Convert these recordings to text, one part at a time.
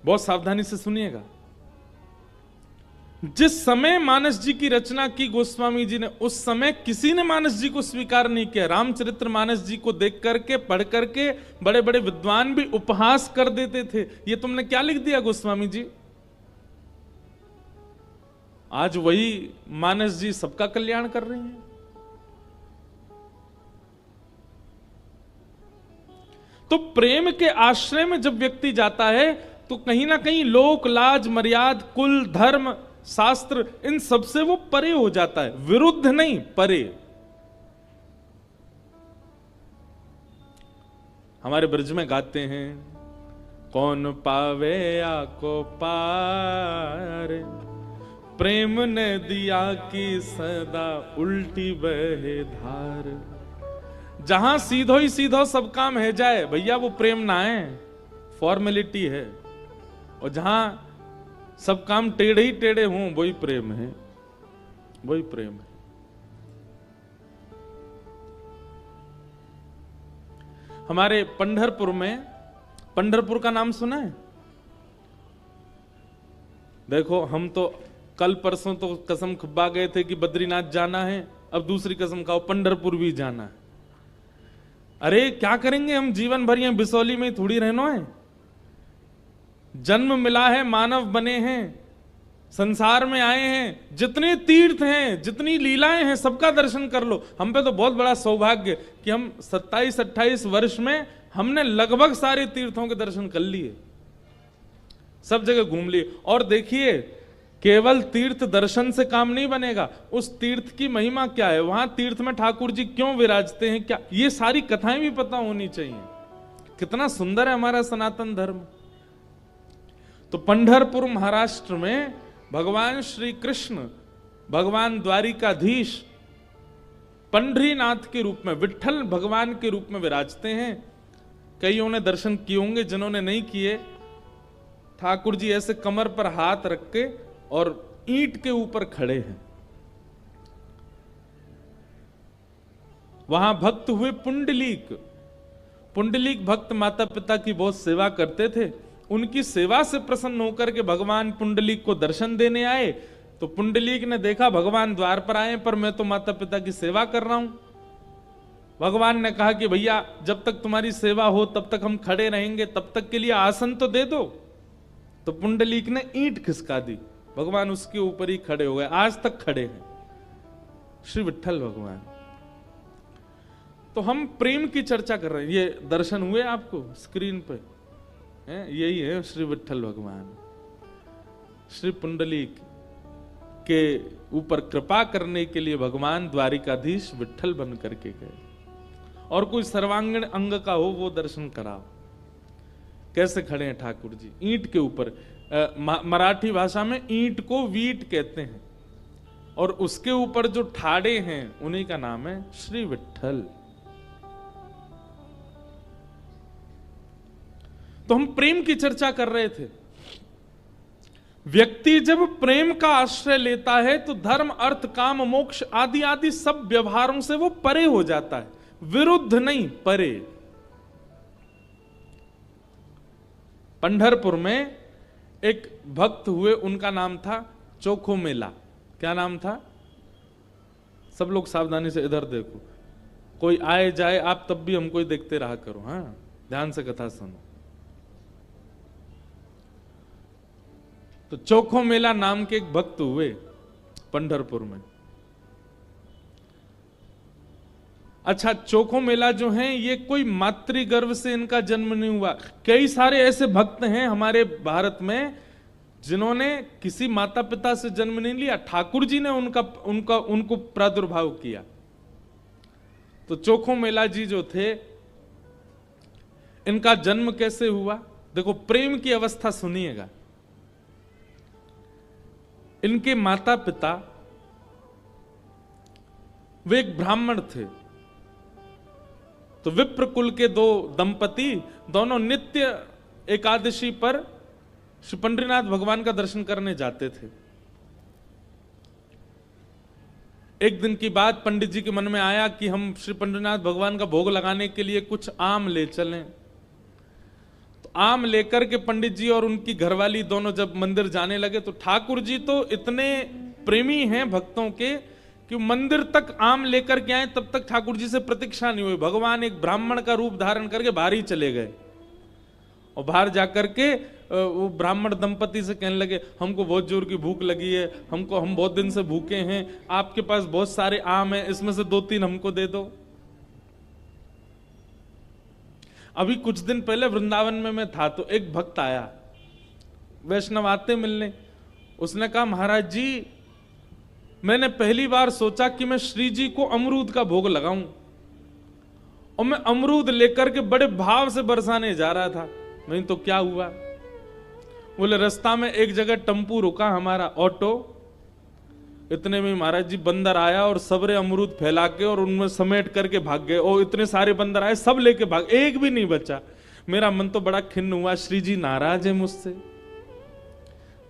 बहुत सावधानी से सुनिएगा। जिस समय मानस जी की रचना की गोस्वामी जी ने, उस समय किसी ने मानस जी को स्वीकार नहीं किया। रामचरित्र मानस जी को देख करके, पढ़ करके बड़े बड़े विद्वान भी उपहास कर देते थे, ये तुमने क्या लिख दिया गोस्वामी जी। आज वही मानस जी सबका कल्याण कर रही हैं। तो प्रेम के आश्रय में जब व्यक्ति जाता है तो कहीं ना कहीं लोक लाज मर्याद कुल धर्म शास्त्र इन सबसे वो परे हो जाता है, विरुद्ध नहीं, परे। हमारे ब्रज में गाते हैं, कौन पावे आको पार, प्रेम ने दिया कि सदा उल्टी बहे धार। जहां सीधो ही सीधो सब काम है जाए भैया, वो प्रेम ना है, फॉर्मेलिटी है। और जहां सब काम टेढ़े ही टेढ़े हों, वही प्रेम है, वही प्रेम है। हमारे पंढरपुर में, पंढरपुर का नाम सुना है? देखो, हम तो कल परसों तो कसम खब्बा गए थे कि बद्रीनाथ जाना है, अब दूसरी कसम खाओ पंढरपुर भी जाना है। अरे क्या करेंगे हम जीवन भर यहां बिसौली में थोड़ी रहना है। जन्म मिला है, मानव बने हैं, संसार में आए हैं, जितने तीर्थ हैं, जितनी लीलाएं हैं, सबका दर्शन कर लो। हम पे तो बहुत बड़ा सौभाग्य कि हम 27-28 वर्ष में हमने लगभग सारे तीर्थों के दर्शन कर लिए, सब जगह घूम लिए। और देखिए, केवल तीर्थ दर्शन से काम नहीं बनेगा, उस तीर्थ की महिमा क्या है, वहां तीर्थ में ठाकुर जी क्यों विराजते हैं, क्या, ये सारी कथाएं भी पता होनी चाहिए। कितना सुंदर है हमारा सनातन धर्म। तो पंढरपुर महाराष्ट्र में भगवान श्री कृष्ण, भगवान द्वारिकाधीश पंढरीनाथ के रूप में, विट्ठल भगवान के रूप में विराजते हैं। कईयों ने दर्शन किए होंगे, जिन्होंने नहीं किए, ठाकुर जी ऐसे कमर पर हाथ रख के और ईंट के ऊपर खड़े हैं। वहां भक्त हुए पुंडलीक। पुंडलीक भक्त माता पिता की बहुत सेवा करते थे। उनकी सेवा से प्रसन्न होकर के भगवान पुंडलीक को दर्शन देने आए। तो पुंडलीक ने देखा भगवान द्वार पर आए, पर मैं तो माता पिता की सेवा कर रहा हूं। भगवान ने कहा कि भैया, जब तक तुम्हारी सेवा हो तब तक हम खड़े रहेंगे, तब तक के लिए आसन तो दे दो। तो पुंडलीक ने ईंट खिसका दी, भगवान उसके ऊपर ही खड़े हो गए, आज तक खड़े हैं श्री विट्ठल भगवान। तो हम प्रेम की चर्चा कर रहे हैं। ये दर्शन हुए आपको स्क्रीन पे, यही है श्री विट्ठल भगवान। श्री पुंडलीक के ऊपर कृपा करने के लिए भगवान द्वारिकाधीश विट्ठल बन करके गए। और कोई सर्वांगीण अंग का हो वो दर्शन कराओ। कैसे खड़े हैं ठाकुर जी ईंट के ऊपर। मराठी भाषा में ईंट को वीट कहते हैं, और उसके ऊपर जो ठाड़े हैं उन्हीं का नाम है श्री विट्ठल। तो हम प्रेम की चर्चा कर रहे थे। व्यक्ति जब प्रेम का आश्रय लेता है तो धर्म अर्थ काम मोक्ष आदि आदि सब व्यवहारों से वो परे हो जाता है, विरुद्ध नहीं, परे। पंढरपुर में एक भक्त हुए, उनका नाम था चोखो मेला। क्या नाम था? सब लोग सावधानी से इधर देखो, कोई आए जाए आप तब भी हमको ही देखते रहा करो, हाँ, ध्यान से कथा सुनो। तो चोखो मेला नाम के एक भक्त हुए पंढरपुर में। अच्छा, चोखो मेला जो है ये कोई मातृगर्भ से इनका जन्म नहीं हुआ। कई सारे ऐसे भक्त हैं हमारे भारत में जिन्होंने किसी माता पिता से जन्म नहीं लिया, ठाकुर जी ने उनको प्रादुर्भाव किया। तो चोखो मेला जी जो थे, इनका जन्म कैसे हुआ? देखो, प्रेम की अवस्था सुनिएगा। इनके माता पिता वे एक ब्राह्मण थे। तो विप्र कुल के दो दंपति दोनों नित्य एकादशी पर श्री पंढरीनाथ भगवान का दर्शन करने जाते थे। एक दिन की बात, पंडित जी के मन में आया कि हम श्री पंढरीनाथ भगवान का भोग लगाने के लिए कुछ आम ले चलें। तो आम लेकर के पंडित जी और उनकी घरवाली दोनों जब मंदिर जाने लगे तो ठाकुर जी तो इतने प्रेमी हैं भक्तों के कि मंदिर तक आम लेकर के आए, तब तक ठाकुर जी से प्रतीक्षा नहीं हुई। भगवान एक ब्राह्मण का रूप धारण करके बाहर ही चले गए और बाहर जाकर के वो ब्राह्मण दंपति से कहने लगे, हमको बहुत जोर की भूख लगी है, हम बहुत दिन से भूखे हैं, आपके पास बहुत सारे आम हैं, इसमें से 2-3 हमको दे दो। अभी कुछ दिन पहले वृंदावन में मैं था तो एक भक्त आया, वैष्णव आते मिलने। उसने कहा, महाराज जी मैंने पहली बार सोचा कि मैं श्री जी को अमरूद का भोग लगाऊं, और मैं अमरूद लेकर के बड़े भाव से बरसाने जा रहा था। नहीं तो क्या हुआ, बोले रास्ता में एक जगह टम्पू रुका हमारा ऑटो, इतने में महाराज जी बंदर आया और सबरे अमरूद फैला के और उनमें समेट करके भाग गए। और इतने सारे बंदर आए, सब लेके भाग, एक भी नहीं बचा। मेरा मन तो बड़ा खिन्न हुआ, श्री जी नाराज है मुझसे।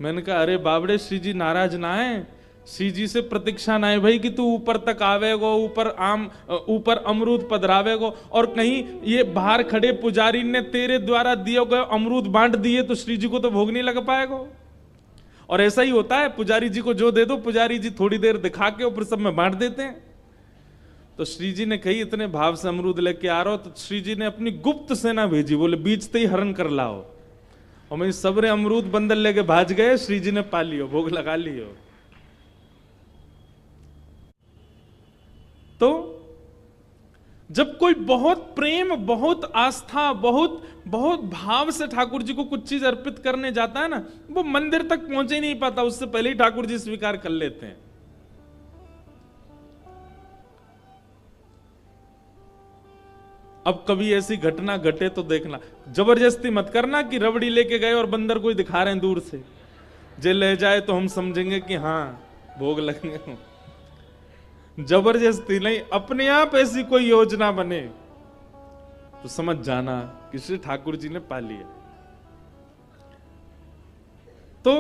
मैंने कहा, अरे बाबड़े श्री जी नाराज ना है, श्री जी से प्रतीक्षा ना है भाई कि तू ऊपर तक आवेगो, ऊपर अमरूद पधरावेगो, और कहीं ये बाहर खड़े पुजारी ने तेरे द्वारा दिए गए अमरूद बांट दिए तो श्री जी को तो भोग नहीं लग पाएगा। और ऐसा ही होता है, पुजारी जी को जो दे दो पुजारी जी थोड़ी देर दिखा के और फिर सब में बांट देते हैं। तो श्री जी ने कही, इतने भाव से अमरूद लेके आ रहा हो, तो श्री जी ने अपनी गुप्त सेना भेजी, बोले बीचते ही हरण कर लाओ। और मैं सबरे अमरूद बंदर लेके भाज गए, श्री जी ने पा लियो, भोग लगा लियो। तो जब कोई बहुत प्रेम, बहुत आस्था, बहुत भाव से ठाकुर जी को कुछ चीज अर्पित करने जाता है ना, वो मंदिर तक पहुंचे नहीं पाता, उससे पहले ही ठाकुर जी स्वीकार कर लेते हैं। अब कभी ऐसी घटना घटे तो देखना, जबरदस्ती मत करना कि रबड़ी लेके गए और बंदर कोई दिखा रहे हैं दूर से, जे ले जाए तो हम समझेंगे कि हाँ भोग लगेंगे। जबरदस्ती नहीं, अपने आप ऐसी कोई योजना बने तो समझ जाना कि श्री ठाकुर जी ने पा लिया। तो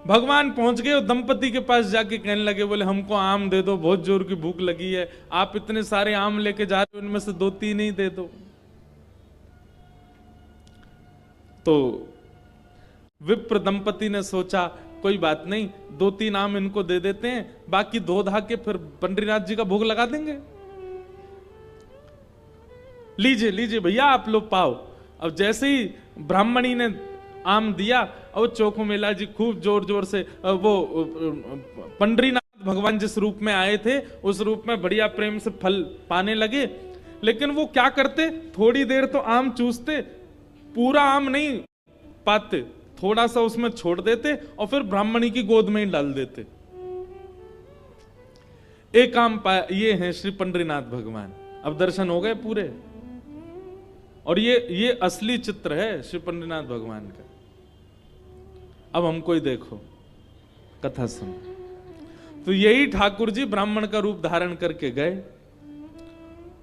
भगवान पहुंच गए और दंपति के पास जाके कहने लगे, बोले हमको आम दे दो, बहुत जोर की भूख लगी है, आप इतने सारे आम लेके जा रहे हो, उनमें से 2-3 ही दे दो। तो विप्र दंपति ने सोचा, कोई बात नहीं, 2-3 आम इनको दे देते हैं, बाकी 2 धा के फिर पंडरीनाथ जी का भोग लगा देंगे। लीजिए लीजिए भैया आप लोग पाओ। अब जैसे ही ब्राह्मणी ने आम दिया और चोखो मेला जी खूब जोर जोर से वो पंडरीनाथ भगवान जिस रूप में आए थे उस रूप में बढ़िया प्रेम से फल पाने लगे। लेकिन वो क्या करते, थोड़ी देर तो आम चूसते, पूरा आम नहीं पाते, थोड़ा सा उसमें छोड़ देते और फिर ब्राह्मणी की गोद में ही डाल देते। एक आम पाया, ये हैं श्री पंडरीनाथ भगवान। अब दर्शन हो गए पूरे, और ये असली चित्र है श्री पंडरीनाथ भगवान का। अब हमको ही देखो, कथा सुन। तो यही ठाकुर जी ब्राह्मण का रूप धारण करके गए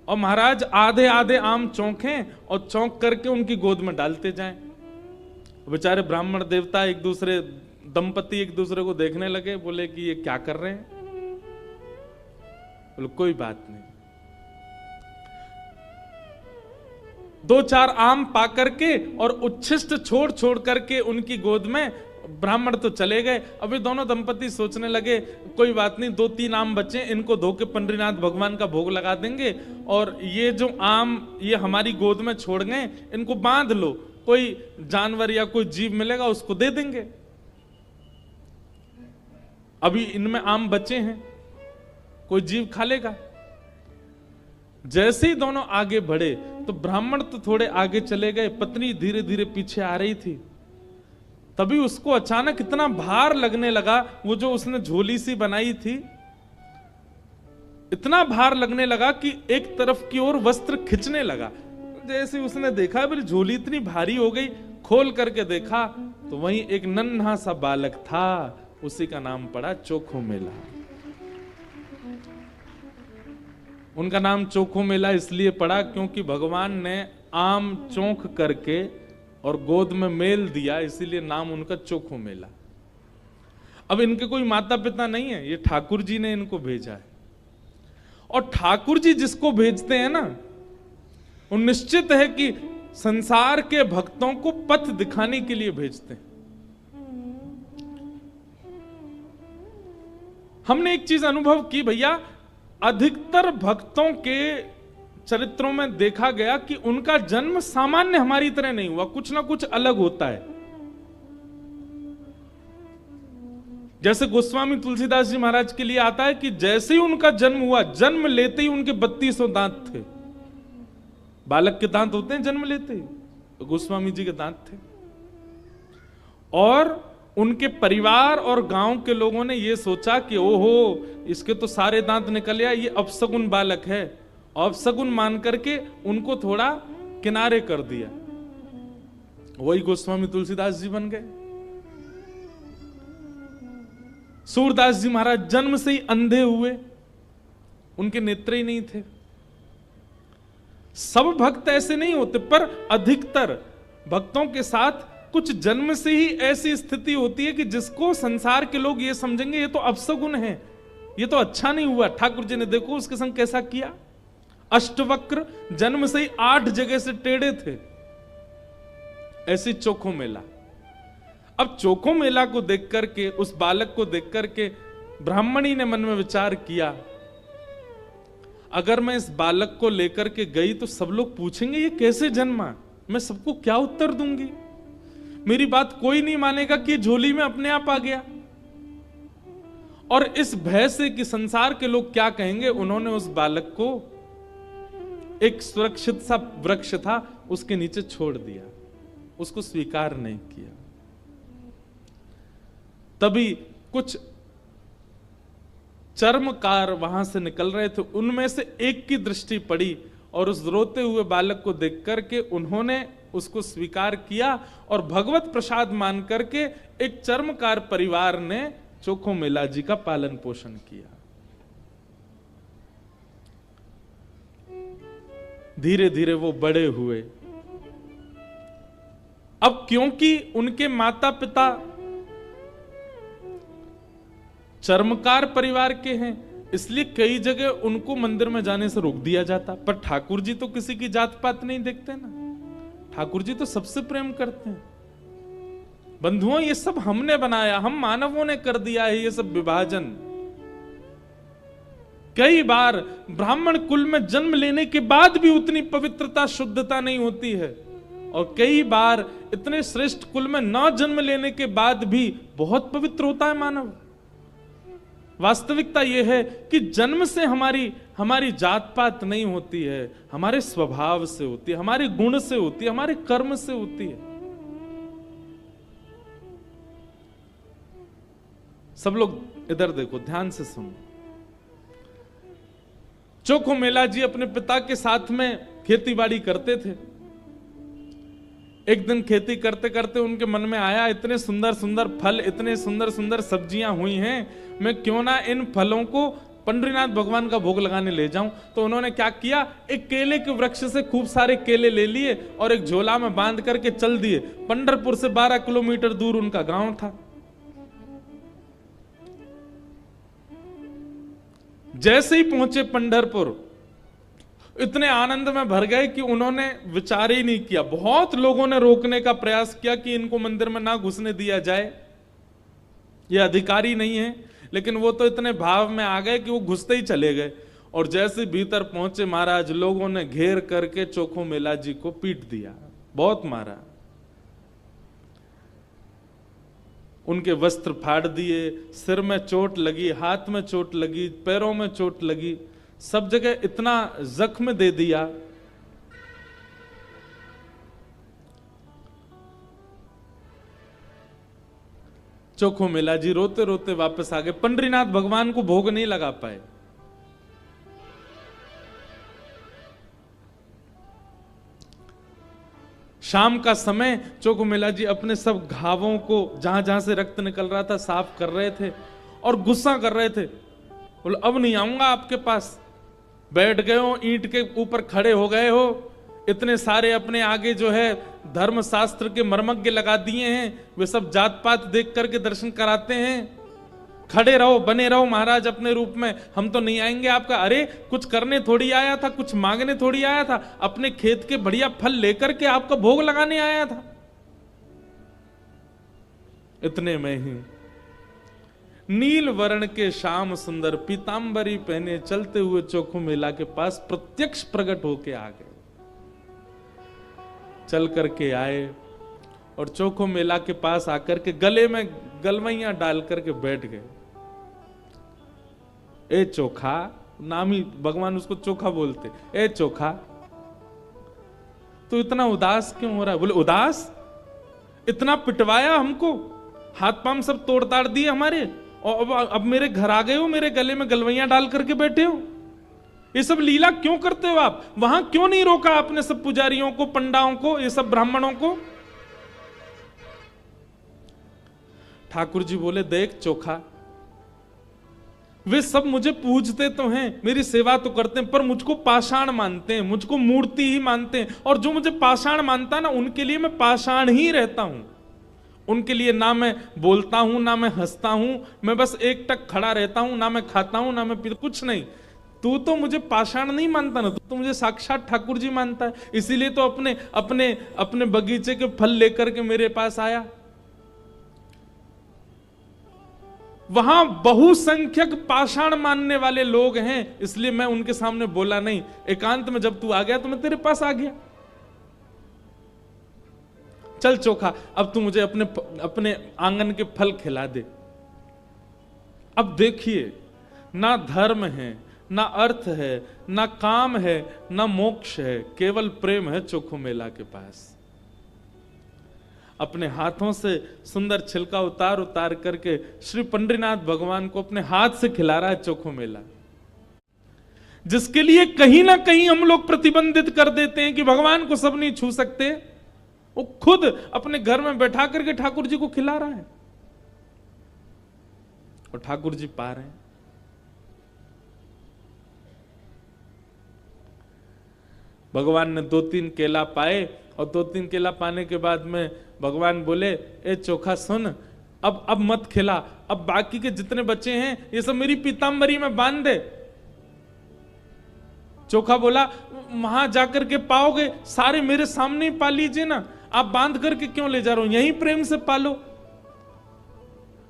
और महाराज आधे आधे आम चौंके और चौंक करके उनकी गोद में डालते जाएं। बेचारे ब्राह्मण देवता दंपति एक दूसरे को देखने लगे, बोले कि ये क्या कर रहे हैं। बोले कोई बात नहीं। 2-4 आम पा करके और उच्छिष्ट छोड़ छोड़ करके उनकी गोद में ब्राह्मण तो चले गए। अभी दोनों दंपति सोचने लगे, कोई बात नहीं, 2-3 आम बचे, इनको धो के पंडरीनाथ भगवान का भोग लगा देंगे, और ये जो आम ये हमारी गोद में छोड़ गए, इनको बांध लो, कोई जानवर या कोई जीव मिलेगा उसको दे देंगे। अभी इनमें आम बचे हैं, कोई जीव खा लेगा। जैसे ही दोनों आगे बढ़े तो ब्राह्मण तो थोड़े आगे चले गए, पत्नी धीरे धीरे पीछे आ रही थी। तभी उसको अचानक इतना भार लगने लगा, वो जो उसने झोली सी बनाई थी, इतना भार लगने लगा कि एक तरफ की ओर वस्त्र खिंचने लगा। जैसे उसने देखा मेरी झोली इतनी भारी हो गई, खोल करके देखा तो वहीं एक नन्हा सा बालक था, उसी का नाम पड़ा चोखो मेला। उनका नाम चोखो मेला इसलिए पड़ा क्योंकि भगवान ने आम चौंक करके और गोद में मेल दिया, इसीलिए नाम उनका चोखो मेला। अब इनके कोई माता पिता नहीं है, ये ठाकुर जी ने इनको भेजा है। और ठाकुर जी जिसको भेजते हैं ना, वो निश्चित है कि संसार के भक्तों को पथ दिखाने के लिए भेजते हैं। हमने एक चीज अनुभव की भैया, अधिकतर भक्तों के चरित्रों में देखा गया कि उनका जन्म सामान्य हमारी तरह नहीं हुआ, कुछ ना कुछ अलग होता है। जैसे गोस्वामी तुलसीदास जी महाराज के लिए आता है कि जैसे ही उनका जन्म हुआ, जन्म लेते ही उनके 3200 दांत थे। बालक के दांत होते हैं जन्म लेते ही, तो गोस्वामी जी के दांत थे। और उनके परिवार और गांव के लोगों ने यह सोचा कि ओहो, इसके तो सारे दांत निकल आए, ये अपसगुन बालक है। अपसगुन मान करके उनको थोड़ा किनारे कर दिया। वही गोस्वामी तुलसीदास जी बन गए। सूरदास जी महाराज जन्म से ही अंधे हुए, उनके नेत्र ही नहीं थे। सब भक्त ऐसे नहीं होते, पर अधिकतर भक्तों के साथ कुछ जन्म से ही ऐसी स्थिति होती है कि जिसको संसार के लोग ये समझेंगे ये तो अपसगुन है, ये तो अच्छा नहीं हुआ। ठाकुर जी ने देखो उसके संग कैसा किया, अष्टवक्र, जन्म से ही 8 जगह से टेढ़े थे। ऐसी चोखो मेला। अब चोखो मेला को देख करके, उस बालक को देख करके ब्राह्मणी ने मन में विचार किया, अगर मैं इस बालक को लेकर के गई तो सब लोग पूछेंगे ये कैसे जन्मा, मैं सबको क्या उत्तर दूंगी? मेरी बात कोई नहीं मानेगा कि झोली में अपने आप आ गया। और इस भय से कि संसार के लोग क्या कहेंगे, उन्होंने उस बालक को एक सुरक्षित सा वृक्ष था उसके नीचे छोड़ दिया, उसको स्वीकार नहीं किया। तभी कुछ चर्मकार वहां से निकल रहे थे, उनमें से एक की दृष्टि पड़ी और उस रोते हुए बालक को देख करके उन्होंने उसको स्वीकार किया और भगवत प्रसाद मान करके एक चर्मकार परिवार ने चोखो मेला जी का पालन पोषण किया। धीरे धीरे वो बड़े हुए। अब क्योंकि उनके माता पिता चर्मकार परिवार के हैं, इसलिए कई जगह उनको मंदिर में जाने से रोक दिया जाता। पर ठाकुर जी तो किसी की जात पात नहीं देखते ना, ठाकुर जी तो सबसे प्रेम करते हैं। बंधुओं, ये सब हमने बनाया, हम मानवों ने कर दिया है ये सब विभाजन। कई बार ब्राह्मण कुल में जन्म लेने के बाद भी उतनी पवित्रता, शुद्धता नहीं होती है, और कई बार इतने श्रेष्ठ कुल में न जन्म लेने के बाद भी बहुत पवित्र होता है मानव। वास्तविकता यह है कि जन्म से हमारी जात पात नहीं होती है, हमारे स्वभाव से होती है, हमारे गुण से होती है, हमारे कर्म से होती है। सब लोग इधर देखो, ध्यान से सुनो। चोखो मेला जी अपने पिता के साथ में खेती बाड़ी करते थे। एक दिन खेती करते करते उनके मन में आया, इतने सुंदर सुंदर फल, इतने सुंदर सुंदर सब्जियां हुई हैं, मैं क्यों ना इन फलों को पंडरीनाथ भगवान का भोग लगाने ले जाऊं। तो उन्होंने क्या किया, एक केले के वृक्ष से खूब सारे केले ले लिए और एक झोला में बांध करके चल दिए। पंढरपुर से 12 किलोमीटर दूर उनका गांव था। जैसे ही पहुंचे पंढरपुर, इतने आनंद में भर गए कि उन्होंने विचार ही नहीं किया। बहुत लोगों ने रोकने का प्रयास किया कि इनको मंदिर में ना घुसने दिया जाए, ये अधिकारी नहीं है, लेकिन वो तो इतने भाव में आ गए कि वो घुसते ही चले गए। और जैसे भीतर पहुंचे महाराज, लोगों ने घेर करके चोखो मेला जी को पीट दिया, बहुत मारा, उनके वस्त्र फाड़ दिए, सिर में चोट लगी, हाथ में चोट लगी, पैरों में चोट लगी, सब जगह इतना जख्म दे दिया। चोखो मेला जी रोते रोते वापस आ गए। पंडरीनाथ भगवान को भोग नहीं लगा पाए। शाम का समय चोखो मेला जी अपने सब घावों को, जहां जहां से रक्त निकल रहा था, साफ कर रहे थे और गुस्सा कर रहे थे। बोले अब नहीं आऊंगा आपके पास, बैठ गए हो, ईंट के ऊपर खड़े हो गए हो, इतने सारे अपने आगे जो है धर्म शास्त्र के मर्मज्ञ लगा दिए हैं, वे सब जात पात देख करके दर्शन कराते हैं, खड़े रहो, बने रहो महाराज अपने रूप में, हम तो नहीं आएंगे आपका। अरे कुछ करने थोड़ी आया था, कुछ मांगने थोड़ी आया था, अपने खेत के बढ़िया फल लेकर के आपका भोग लगाने आया था। इतने में ही नील वर्ण के श्याम सुंदर पीतांबरी पहने चलते हुए चोखो मेला के पास प्रत्यक्ष प्रकट होके आ गए। चल करके आए और चोखो मेला के पास आकर के गले में गलवैया डाल करके बैठ गए। ए चोखा, नाम ही भगवान उसको चोखा बोलते। ए चोखा, तो इतना उदास क्यों हो रहा है? बोले उदास? इतना पिटवाया हमको, हाथ पांव सब तोड़ ताड़ दिए हमारे, और अब मेरे घर आ गए हो, मेरे गले में गलवैया डाल करके बैठे हो। ये सब लीला क्यों करते हो आप? वहां क्यों नहीं रोका आपने सब पुजारियों को, पंडाओं को, ये सब ब्राह्मणों को? ठाकुर जी बोले, देख चोखा, वे सब मुझे पूजते तो हैं, मेरी सेवा तो करते हैं, पर मुझको पाषाण मानते हैं, मुझको मूर्ति ही मानते हैं। और जो मुझे पाषाण मानता ना, उनके लिए मैं पाषाण ही रहता हूं। उनके लिए ना मैं बोलता हूं, ना मैं हंसता हूं, मैं बस एक टक खड़ा रहता हूं, ना मैं खाता हूं, ना मैं पीता, कुछ नहीं। तू तो मुझे पाषाण नहीं मानता ना, तू तो मुझे साक्षात ठाकुर जी मानता है। इसीलिए तो अपने अपने अपने बगीचे के फल लेकर के मेरे पास आया। वहां बहुसंख्यक पाषाण मानने वाले लोग हैं, इसलिए मैं उनके सामने बोला नहीं। एकांत में जब तू आ गया तो मैं तेरे पास आ गया। चल चोखा, अब तू मुझे अपने आंगन के फल खिला दे। अब देखिए, ना धर्म है, ना अर्थ है, ना काम है, ना मोक्ष है, केवल प्रेम है चोखो मेला के पास। अपने हाथों से सुंदर छिलका उतार उतार करके श्री पंडरीनाथ भगवान को अपने हाथ से खिला रहा है चोखो मेला, जिसके लिए कहीं ना कहीं हम लोग प्रतिबंधित कर देते हैं कि भगवान को सब नहीं छू सकते। वो खुद अपने घर में बैठा करके ठाकुर जी को खिला रहा है और ठाकुर जी पा रहे हैं। भगवान ने 2-3 केला पाए और 2-3 केला पाने के बाद में भगवान बोले, ए चोखा सुन, अब मत खिला, अब बाकी के जितने बच्चे हैं ये सब मेरी पीतांबरी में बांध दे। चोखा बोला, वहां जाकर के पाओगे, सारे मेरे सामने ही पा लीजिए ना, आप बांध करके क्यों ले जा रहे हो, यहीं प्रेम से पालो।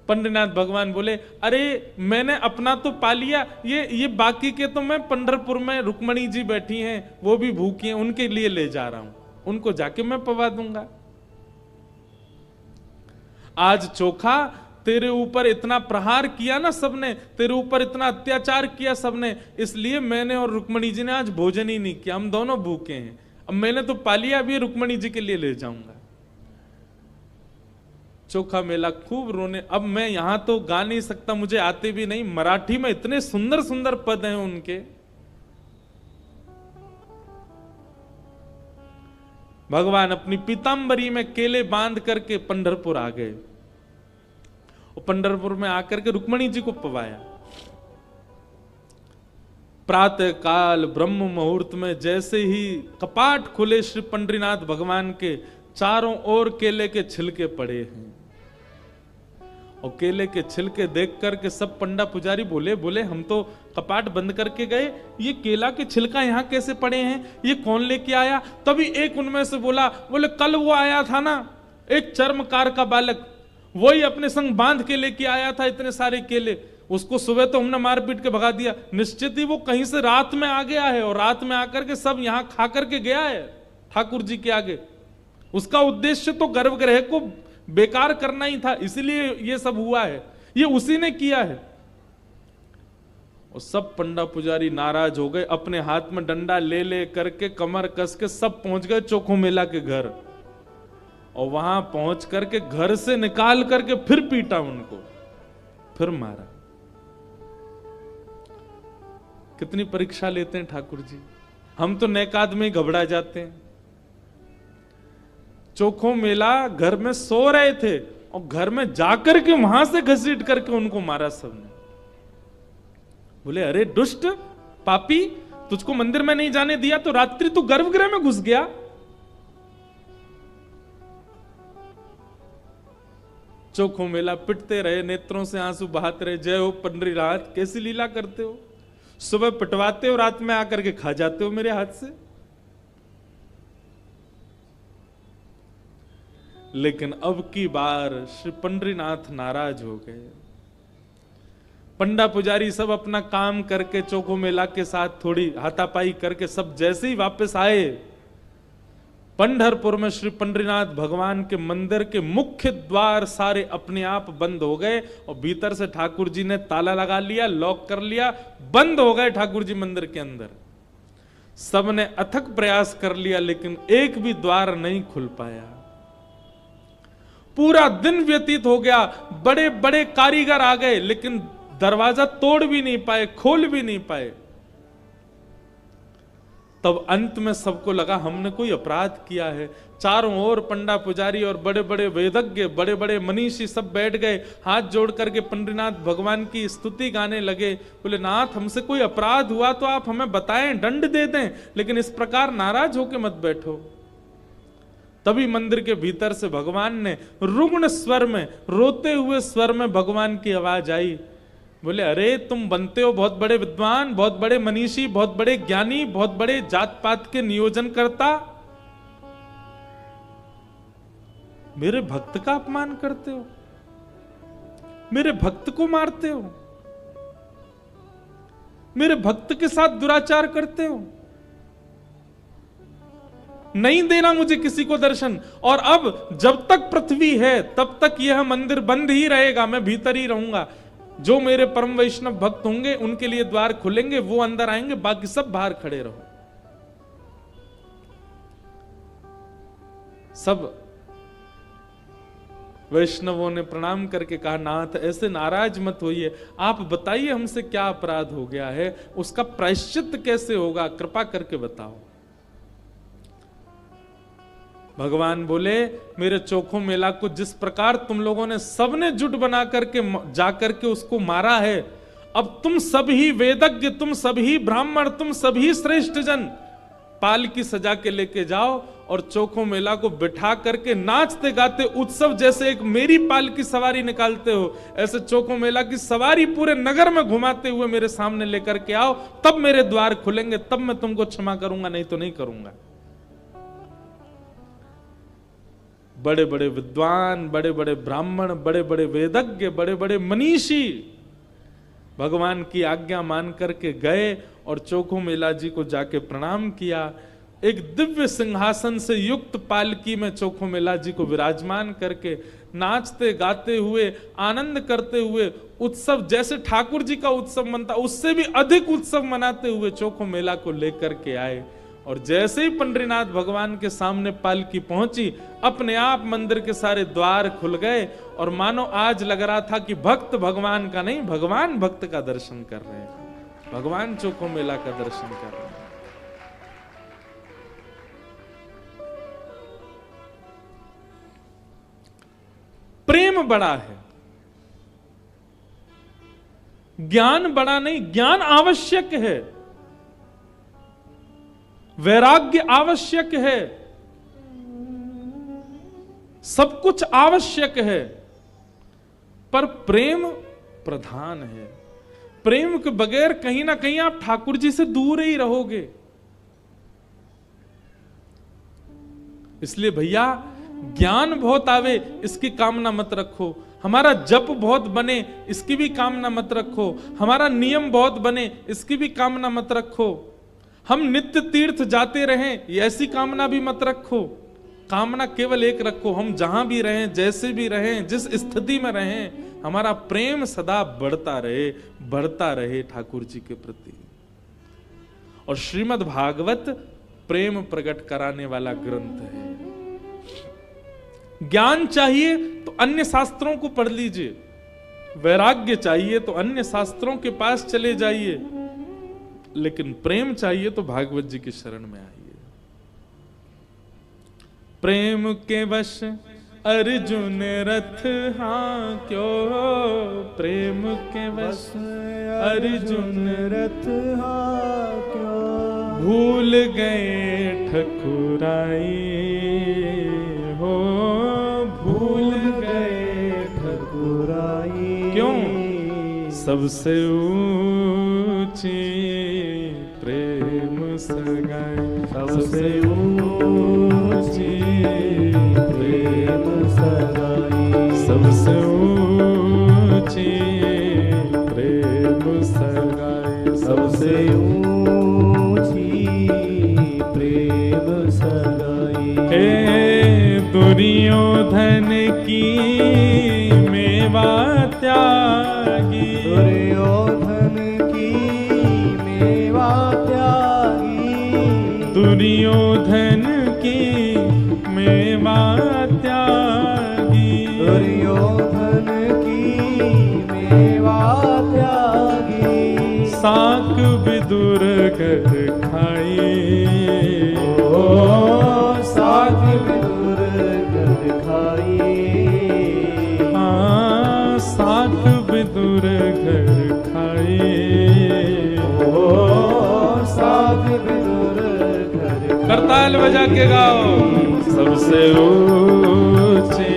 पंडरीनाथ भगवान बोले, अरे मैंने अपना तो पा लिया, ये बाकी के तो मैं पंढरपुर में रुक्मणी जी बैठी हैं, वो भी भूखी हैं, उनके लिए ले जा रहा हूं, उनको जाके मैं पवा दूंगा। आज चोखा, तेरे ऊपर इतना प्रहार किया ना सबने, तेरे ऊपर इतना अत्याचार किया सबने, इसलिए मैंने और रुक्मणी जी ने आज भोजन ही नहीं किया, हम दोनों भूखे हैं। अब मैंने तो पा लिया, अभी रुक्मणी जी के लिए ले जाऊंगा। चोखा मेला खूब रोने। अब मैं यहां तो गा नहीं सकता, मुझे आते भी नहीं, मराठी में इतने सुंदर सुंदर पद हैं उनके। भगवान अपनी पीतांबरी में केले बांध करके पंढरपुर आ गए और पंढरपुर में आकर के रुक्मणी जी को पवाया। प्रातः काल ब्रह्म मुहूर्त में जैसे ही कपाट खुले श्री पंडरीनाथ भगवान के, चारों ओर केले के छिलके पड़े हैं और केले के छिलके देख करके सब पंडा पुजारी बोले हम तो कपाट बंद करके गए, ये केला के छिलका यहाँ कैसे पड़े हैं, ये कौन लेके आया? तभी एक उनमें से बोले कल वो आया था ना, एक चर्मकार का बालक, वही अपने संग बांध के लेके आया था इतने सारे केले, उसको सुबह तो हमने मार पीट के भगा दिया, निश्चित ही वो कहीं से रात में आ गया है और रात में आकर के सब यहां खा करके गया है ठाकुर जी के आगे। उसका उद्देश्य तो गर्भगृह को बेकार करना ही था, इसलिए ये सब हुआ है, ये उसी ने किया है। और सब पंडा पुजारी नाराज हो गए, अपने हाथ में डंडा ले करके कमर कस के सब पहुंच गए चोखो मेला के घर, और वहां पहुंच करके घर से निकाल करके फिर पीटा उनको, फिर मारा। कितनी परीक्षा लेते हैं ठाकुर जी, हम तो नेकाद में घबरा जाते हैं। चोखो मेला घर में सो रहे थे और घर में जाकर के वहां से घसीट करके उनको मारा सबने। बोले अरे दुष्ट पापी, तुझको मंदिर में नहीं जाने दिया तो रात्रि तू गर्भगृह में घुस गया। चोखो मेला पिटते रहे, नेत्रों से आंसू बहाते रहे, जय हो पंडरीनाथ, कैसी लीला करते हो, सुबह पिटवाते हो, रात में आकर के खा जाते हो मेरे हाथ से। लेकिन अब की बार श्री पंडरीनाथ नाराज हो गए। पंडा पुजारी सब अपना काम करके चोखो मेला के साथ थोड़ी हाथापाई करके सब जैसे ही वापस आए, पंढरपुर में श्री पंडरीनाथ भगवान के मंदिर के मुख्य द्वार सारे अपने आप बंद हो गए और भीतर से ठाकुर जी ने ताला लगा लिया, लॉक कर लिया, बंद हो गए ठाकुर जी मंदिर के अंदर। सबने अथक प्रयास कर लिया लेकिन एक भी द्वार नहीं खुल पाया। पूरा दिन व्यतीत हो गया, बड़े बड़े कारीगर आ गए लेकिन दरवाजा तोड़ भी नहीं पाए, खोल भी नहीं पाए। तब अंत में सबको लगा हमने कोई अपराध किया है। चारों ओर पंडा पुजारी और बड़े बड़े वेदज्ञ, बड़े बड़े मनीषी सब बैठ गए, हाथ जोड़ करके पंडरीनाथ भगवान की स्तुति गाने लगे। बोले नाथ, हमसे कोई अपराध हुआ तो आप हमें बताएं, दंड दे दें, लेकिन इस प्रकार नाराज होकर मत बैठो। तभी मंदिर के भीतर से भगवान ने रुग्ण स्वर में, रोते हुए स्वर में भगवान की आवाज आई। बोले अरे तुम बनते हो बहुत बड़े विद्वान, बहुत बड़े मनीषी, बहुत बड़े ज्ञानी, बहुत बड़े जात पात के नियोजन करता, मेरे भक्त का अपमान करते हो, मेरे भक्त को मारते हो, मेरे भक्त के साथ दुराचार करते हो, नहीं देना मुझे किसी को दर्शन। और अब जब तक पृथ्वी है तब तक यह मंदिर बंद ही रहेगा, मैं भीतर ही रहूंगा। जो मेरे परम वैष्णव भक्त होंगे उनके लिए द्वार खुलेंगे, वो अंदर आएंगे, बाकी सब बाहर खड़े रहो। सब वैष्णवों ने प्रणाम करके कहा नाथ ऐसे नाराज मत होइए, आप बताइए हमसे क्या अपराध हो गया है, उसका प्रायश्चित कैसे होगा, कृपा करके बताओ। भगवान बोले मेरे चोखो मेला को जिस प्रकार तुम लोगों ने सबने जुट बना करके जाकर के उसको मारा है, अब तुम सभी वेदज्ञ, तुम सभी ब्राह्मण, तुम सभी श्रेष्ठ जन पाल की सजा के लेके जाओ और चोखो मेला को बिठा करके नाचते गाते उत्सव जैसे एक मेरी पाल की सवारी निकालते हो, ऐसे चोखो मेला की सवारी पूरे नगर में घुमाते हुए मेरे सामने लेकर के आओ, तब मेरे द्वार खुलेंगे, तब मैं तुमको क्षमा करूंगा, नहीं तो नहीं करूंगा। बड़े बड़े विद्वान, बड़े बड़े ब्राह्मण, बड़े बड़े वेदज्ञ, बड़े बड़े मनीषी भगवान की आज्ञा मान करके गए और चोखो मेला जी को जाके प्रणाम किया। एक दिव्य सिंहासन से युक्त पालकी में चोखो मेला जी को विराजमान करके नाचते गाते हुए, आनंद करते हुए, उत्सव जैसे ठाकुर जी का उत्सव मनता उससे भी अधिक उत्सव मनाते हुए चोखो मेला को लेकर के आए। और जैसे ही पंडरीनाथ भगवान के सामने पालकी पहुंची, अपने आप मंदिर के सारे द्वार खुल गए और मानो आज लग रहा था कि भक्त भगवान का नहीं, भगवान भक्त का दर्शन कर रहे हैं, भगवान चोखो मेला का दर्शन कर रहे हैं। प्रेम बड़ा है, ज्ञान बड़ा नहीं, ज्ञान आवश्यक है, वैराग्य आवश्यक है, सब कुछ आवश्यक है, पर प्रेम प्रधान है। प्रेम के बगैर कहीं ना कहीं आप ठाकुर जी से दूर ही रहोगे। इसलिए भैया ज्ञान बहुत आवे इसकी कामना मत रखो, हमारा जप बहुत बने इसकी भी कामना मत रखो, हमारा नियम बहुत बने इसकी भी कामना मत रखो, हम नित्य तीर्थ जाते रहें ये ऐसी कामना भी मत रखो। कामना केवल एक रखो, हम जहां भी रहें, जैसे भी रहें, जिस स्थिति में रहें, हमारा प्रेम सदा बढ़ता रहे ठाकुर जी के प्रति। और श्रीमद् भागवत प्रेम प्रकट कराने वाला ग्रंथ है। ज्ञान चाहिए तो अन्य शास्त्रों को पढ़ लीजिए, वैराग्य चाहिए तो अन्य शास्त्रों के पास चले जाइए, लेकिन प्रेम चाहिए तो भागवत जी की शरण में आइए। प्रेम के वश अर्जुन रथ हाँ क्यों, प्रेम के वश अर्जुन रथ हाँ क्यों, भूल गए ठकुराई हो, भूल गए ठकुराई। सबसे ऊंची प्रेम सगाई, सबसे ऊंची प्रेम सगाई, सबसे ऊंची प्रेम सगाई, सबसे ऊंची प्रेम सगाई। हे दुर्योधन की मेवा त्यागी, दुर्योधन की मेवा त्यागी, दुर्योधन की मेवा त्यागी, दुर्योधन की मेवा त्यागी। साक विदुर कर खाई, ओ साक विदुर कर खाई, साक विदुर घर खाए, ओ साक विदुर घर। करताल बजा के गाओ। सबसे ऊंची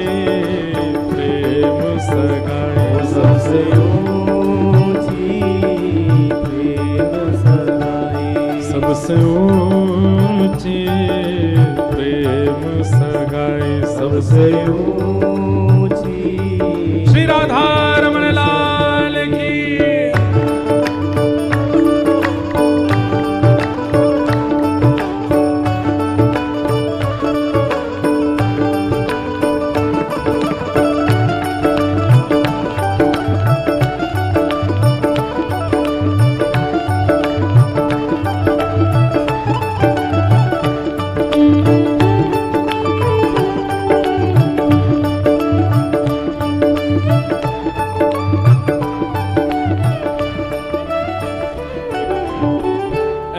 प्रेम सगाई, सबसे ऊंची प्रेम सगाई, सबसे ऊंची प्रेम सगाई, सबसे ऊंची। श्री राधा रमण लाल की।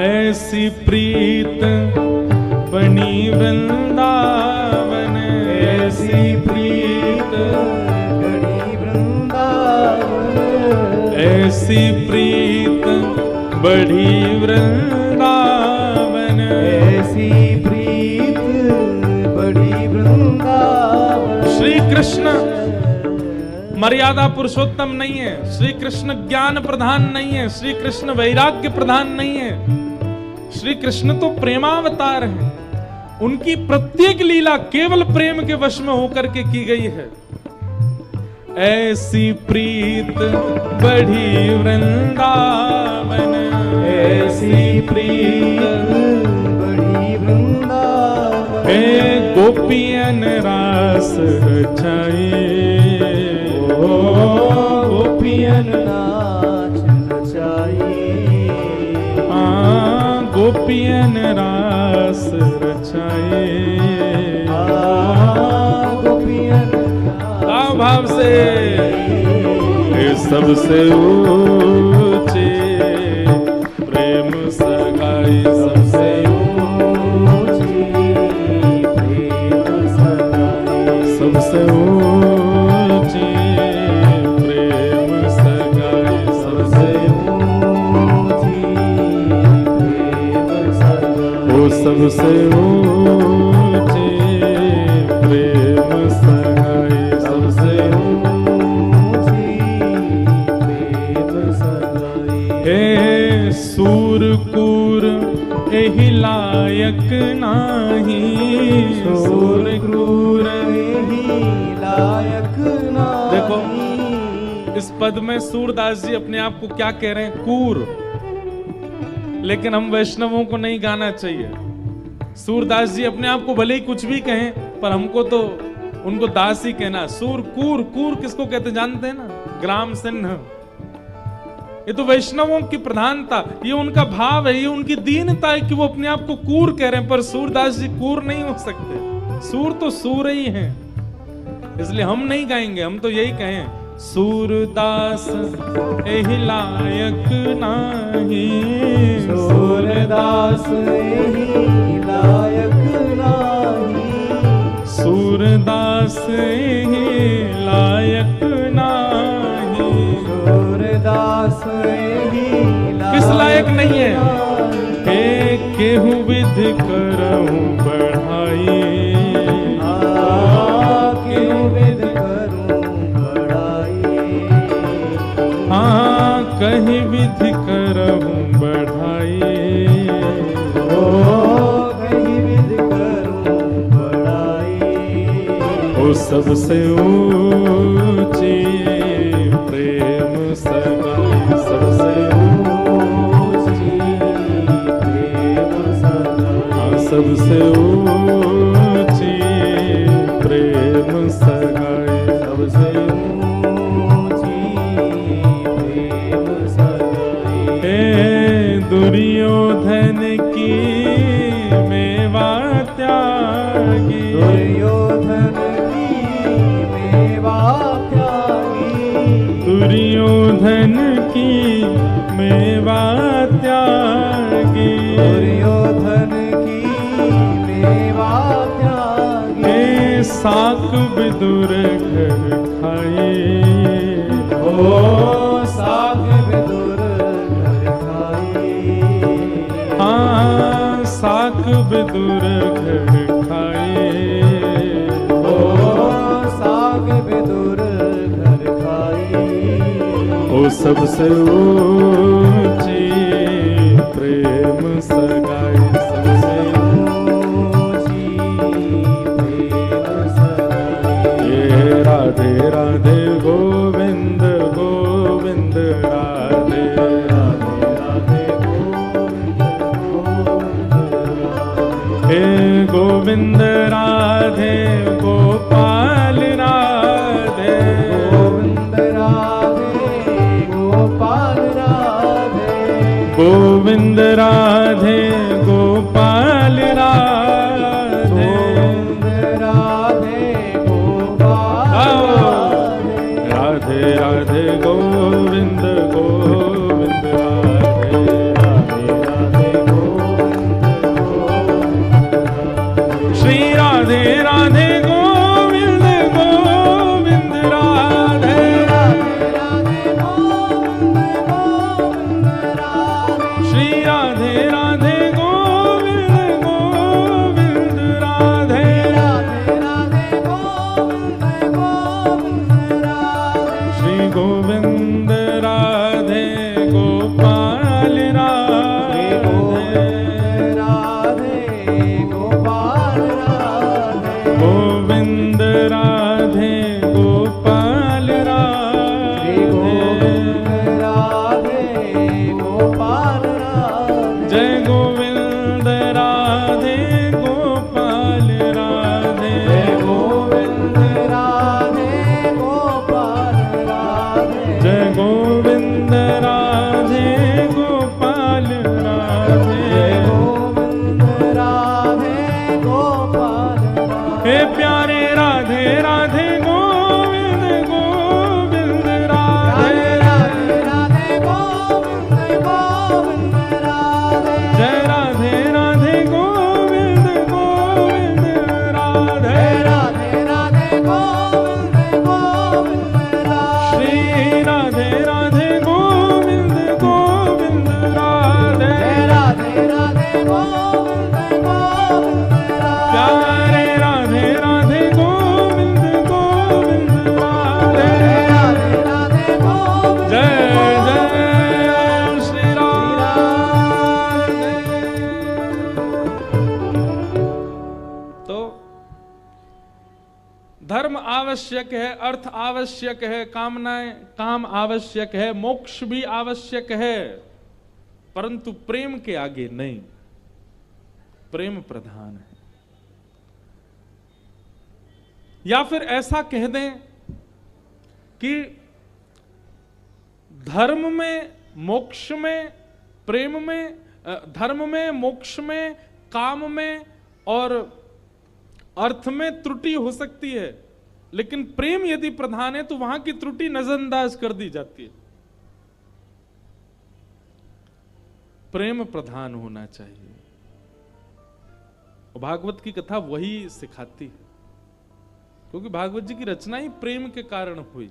ऐसी प्रीत बनी वृंदावन, ऐसी प्रीत बनी वृंदावन, ऐसी प्रीत बढ़ी वृंदावन, ऐसी प्रीत बढ़ी वृंदावन। श्री कृष्ण मर्यादा पुरुषोत्तम नहीं है, श्री कृष्ण ज्ञान प्रधान नहीं है, श्री कृष्ण वैराग्य प्रधान नहीं है, श्री कृष्ण तो प्रेमावतार है। उनकी प्रत्येक लीला केवल प्रेम के वश में होकर के की गई है। ऐसी प्रीत बढ़ी वृंदावन, ऐसी प्रीत बढ़ी वृंदावन। हे गोपियन रास रचाए, ओ गोपियन नाच नचाए, गोपियन रास रचाए, गोपियन भाव से। सबसे ऊंचे प्रेम सगाई, सबसे ऊंची प्रेम सगाई, सबसे ऊंची प्रेम सगाई, सबसे ऊंची प्रेम सगाई, ओ सबसे ऊंची प्रेम सगाई, सबसे ऊंची प्रेम सगाई। हे सूरकूर एहि लायक नाही, सूरकूर एहि लायक नाही। देखो इस पद में सूरदास जी अपने आप को क्या कह रहे हैं? कूर। लेकिन हम वैष्णवों को नहीं गाना चाहिए। सूरदास जी अपने आप को भले ही कुछ भी कहें, पर हमको तो उनको दास ही कहना। सूर कूर, कूर किसको कहते जानते हैं ना? ग्राम सिंह। ये तो वैष्णवों की प्रधानता, ये उनका भाव है, ये उनकी दीनता है कि वो अपने आप को कूर कह रहे हैं। पर सूरदास जी कूर नहीं हो सकते, सूर तो सूर ही हैं। इसलिए हम नहीं गाएंगे, हम तो यही कहें, सूरदास एहि लायक नाही, सूरदास एहि लायक नाही, सूरदास एहि लायक नाही, सूरदास एहि किस लायक नहीं है? हे केहू विधि करऊं बढ़ाई, केहू विधि करूं बढ़ाई, हाँ कहीं विधि करहूं बढ़ाई, ओ कहीं विधि करूं बढ़ाई, ओ सबसे ऊंची प्रेम सगाई, सबसे ऊंची प्रेम सगाई, सबसे ऊंची प्रेम सगाई, सबसे ऊंची प्रेम सगाई। हे दुर्योधन की मेवा त्यागी, दुर्योधन की मेवा त्यागी, दुर्योधन की मेवा त्यागी, दुर्योधन की मेवा त्यागी, हे साक विदुर घर खाए, ओ साग विदुर घर खाई, हाँ साक विदुर घर खाए, ओ साग विदुर घर खाई, ओ सबसे ऊंची प्रेम सगाई, सबसे ऊंची प्रेम सगाई। ये राधे राधे गोविंद गोविंद राधे राधे राधे गोविंद गोविंद राधे, हे गोविंद राधे गोपाल राधे, गोविंद राधे गोपाल राधे, गोविंद राधे गोपाल राधे, गोविंद राधे गोपाल राधे, राधे राधे गोविंद गोविंद राधे, राधे राधे गोविंद गोविंद राधे, श्री राधे राधे गोविंद गोविंद राधे, राधे राधे गोविंद गोविंद राधे, श्री राधे राधे गोविंद गोविंद राधे, राधे राधे गोविंद गोविंद राधे, श्री गोविंद राधे गोपाल श्री गोविंद राधे, राधे गोपाल राधे, गोविंद राधे गोपाल श्री गोविंद राधे, राधे गोपाल राधे, जय गोविंद राधे गोपाल राधे, जय गोविंद राधे गोपाल राधे, जय गोविंद राधे गोपाल राधे, जय गोविंद राधे गोपाल राधे, हे प्यारे राधे राधे गोविंद गोविंद राधे राधे, राधे राधे गोविंद गोविंद राधे, जय राधे राधे गोविंद गोविंद राधे, राधे राधे गोविंद गोविंद राधे, श्री राधे राधे गोविंद गोविंद राधे, राधे राधे गोविंद गोविंद राधे, प्यारे राधे राधे गोविंद गोविंद राधे, राधे राधे गोविंद जय जय श्री राधे। तो धर्म आवश्यक है, अर्थ आवश्यक है, काम आवश्यक है, मोक्ष भी आवश्यक है, परंतु प्रेम के आगे नहीं। प्रेम प्रधान है। या फिर ऐसा कह दें कि धर्म में, मोक्ष में, प्रेम में, धर्म में, मोक्ष में, काम में और अर्थ में त्रुटि हो सकती है, लेकिन प्रेम यदि प्रधान है तो वहां की त्रुटि नजरअंदाज कर दी जाती है। प्रेम प्रधान होना चाहिए। भागवत की कथा वही सिखाती है, क्योंकि भागवत जी की रचना ही प्रेम के कारण हुई।